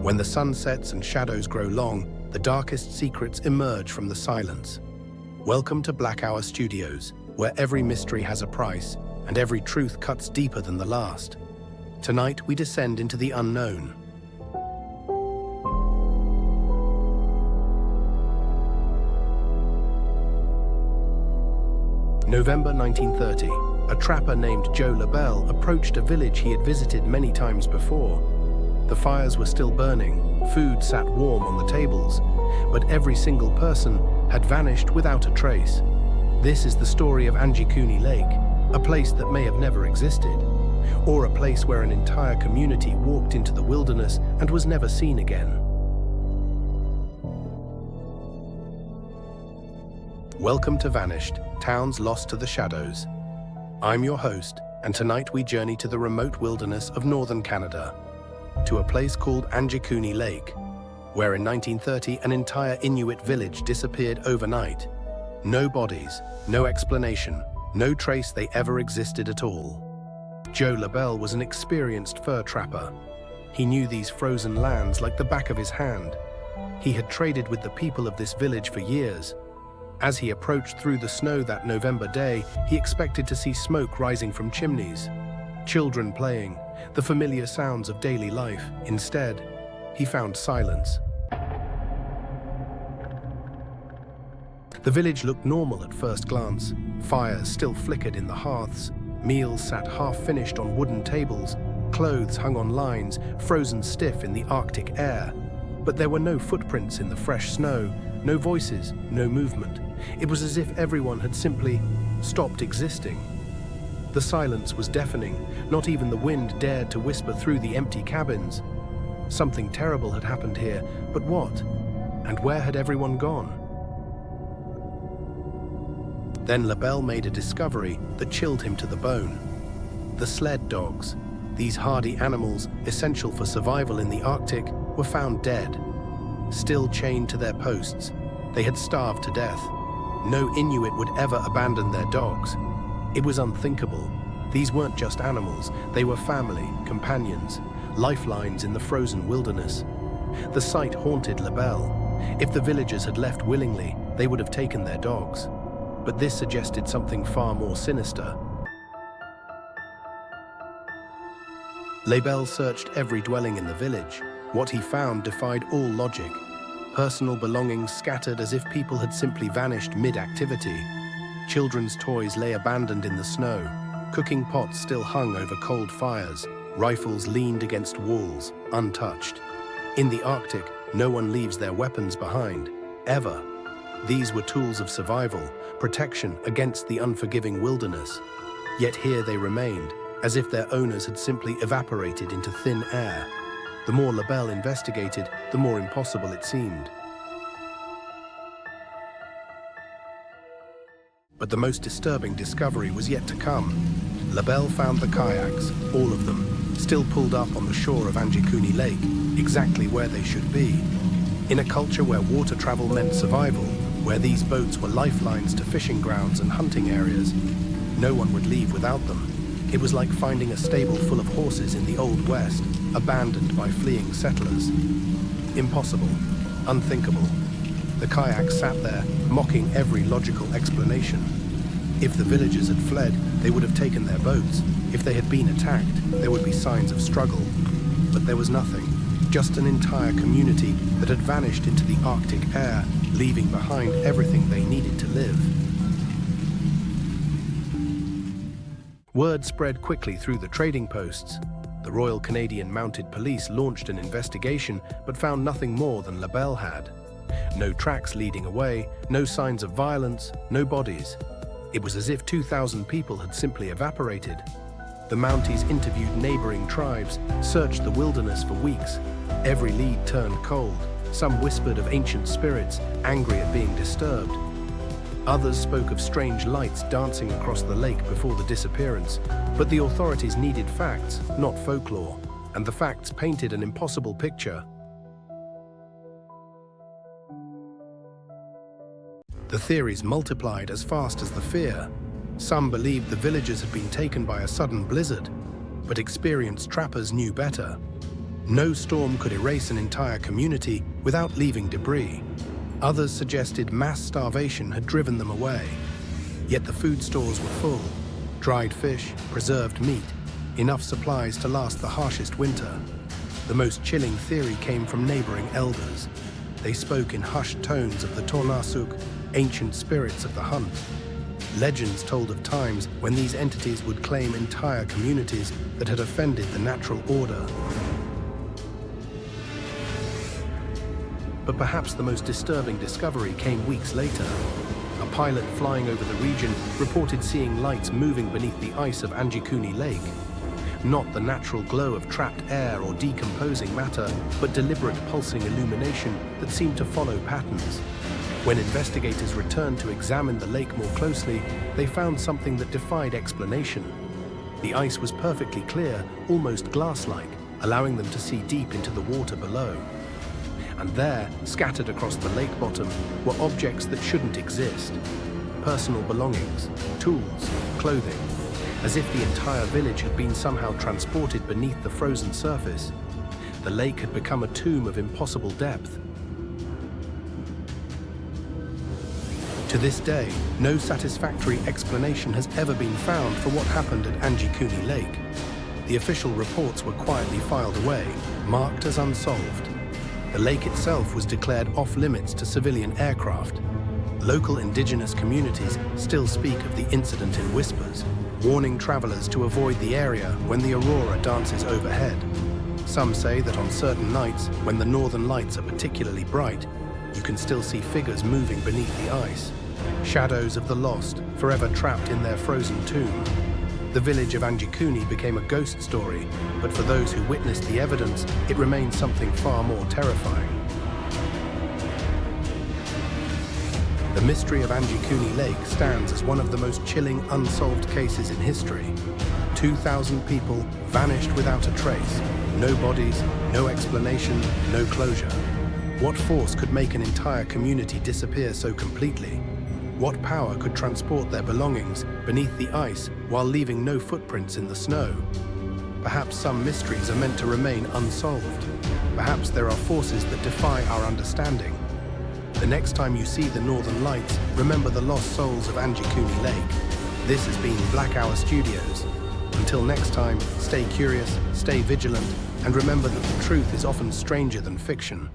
When the sun sets and shadows grow long, the darkest secrets emerge from the silence. Welcome to Black Hour Studios, where every mystery has a price and every truth cuts deeper than the last. Tonight, we descend into the unknown. November 1930, a trapper named Joe Labelle approached a village he had visited many times before. The fires were still burning, food sat warm on the tables, but every single person had vanished without a trace. This is the story of Angikuni Lake, a place that may have never existed, or a place where an entire community walked into the wilderness and was never seen again. Welcome to Vanished, Towns Lost to the Shadows. I'm your host, and tonight we journey to the remote wilderness of northern Canada, to a place called Angikuni Lake, where in 1930 an entire Inuit village disappeared overnight. No bodies, no explanation, no trace they ever existed at all. Joe Labelle was an experienced fur trapper. He knew these frozen lands like the back of his hand. He had traded with the people of this village for years. As he approached through the snow that November day, he expected to see smoke rising from chimneys, children playing, the familiar sounds of daily life. Instead, he found silence. The village looked normal at first glance. Fires still flickered in the hearths, meals sat half-finished on wooden tables, clothes hung on lines, frozen stiff in the Arctic air. But there were no footprints in the fresh snow, no voices, no movement. It was as if everyone had simply stopped existing. The silence was deafening. Not even the wind dared to whisper through the empty cabins. Something terrible had happened here, but what? And where had everyone gone? Then Labelle made a discovery that chilled him to the bone. The sled dogs, these hardy animals essential for survival in the Arctic, were found dead. Still chained to their posts, they had starved to death. No Inuit would ever abandon their dogs. It was unthinkable. These weren't just animals, they were family, companions, lifelines in the frozen wilderness. The sight haunted Labelle. If the villagers had left willingly, they would have taken their dogs. But this suggested something far more sinister. Labelle searched every dwelling in the village. What he found defied all logic. Personal belongings scattered as if people had simply vanished mid-activity. Children's toys lay abandoned in the snow. Cooking pots still hung over cold fires. Rifles leaned against walls, untouched. In the Arctic, no one leaves their weapons behind, ever. These were tools of survival, protection against the unforgiving wilderness. Yet here they remained, as if their owners had simply evaporated into thin air. The more Labelle investigated, the more impossible it seemed. But the most disturbing discovery was yet to come. Labelle found the kayaks, all of them, still pulled up on the shore of Angikuni Lake, exactly where they should be. In a culture where water travel meant survival, where these boats were lifelines to fishing grounds and hunting areas, no one would leave without them. It was like finding a stable full of horses in the Old West, abandoned by fleeing settlers. Impossible, unthinkable. The kayaks sat there, mocking every logical explanation. If the villagers had fled, they would have taken their boats. If they had been attacked, there would be signs of struggle. But there was nothing, just an entire community that had vanished into the Arctic air, leaving behind everything they needed to live. Word spread quickly through the trading posts. The Royal Canadian Mounted Police launched an investigation, but found nothing more than Labelle had. No tracks leading away, no signs of violence, no bodies. It was as if 2,000 people had simply evaporated. The Mounties interviewed neighboring tribes, searched the wilderness for weeks. Every lead turned cold. Some whispered of ancient spirits, angry at being disturbed. Others spoke of strange lights dancing across the lake before the disappearance. But the authorities needed facts, not folklore, and the facts painted an impossible picture. The theories multiplied as fast as the fear. Some believed the villagers had been taken by a sudden blizzard, but experienced trappers knew better. No storm could erase an entire community without leaving debris. Others suggested mass starvation had driven them away. Yet the food stores were full. Dried fish, preserved meat, enough supplies to last the harshest winter. The most chilling theory came from neighboring elders. They spoke in hushed tones of the Tornasuk, ancient spirits of the hunt. Legends told of times when these entities would claim entire communities that had offended the natural order. But perhaps the most disturbing discovery came weeks later. A pilot flying over the region reported seeing lights moving beneath the ice of Angikuni Lake. Not the natural glow of trapped air or decomposing matter, but deliberate pulsing illumination that seemed to follow patterns. When investigators returned to examine the lake more closely, they found something that defied explanation. The ice was perfectly clear, almost glass-like, allowing them to see deep into the water below. And there, scattered across the lake bottom, were objects that shouldn't exist. Personal belongings, tools, clothing, as if the entire village had been somehow transported beneath the frozen surface. The lake had become a tomb of impossible depth. To this day, no satisfactory explanation has ever been found for what happened at Angikuni Lake. The official reports were quietly filed away, marked as unsolved. The lake itself was declared off-limits to civilian aircraft. Local indigenous communities still speak of the incident in whispers, warning travelers to avoid the area when the aurora dances overhead. Some say that on certain nights, when the northern lights are particularly bright, you can still see figures moving beneath the ice, shadows of the lost, forever trapped in their frozen tomb. The village of Angikuni became a ghost story, but for those who witnessed the evidence, it remained something far more terrifying. The mystery of Angikuni Lake stands as one of the most chilling unsolved cases in history. 2,000 people vanished without a trace. No bodies, no explanation, no closure. What force could make an entire community disappear so completely? What power could transport their belongings beneath the ice while leaving no footprints in the snow? Perhaps some mysteries are meant to remain unsolved. Perhaps there are forces that defy our understanding. The next time you see the northern lights, remember the lost souls of Angikuni Lake. This has been Black Hour Studios. Until next time, stay curious, stay vigilant, and remember that the truth is often stranger than fiction.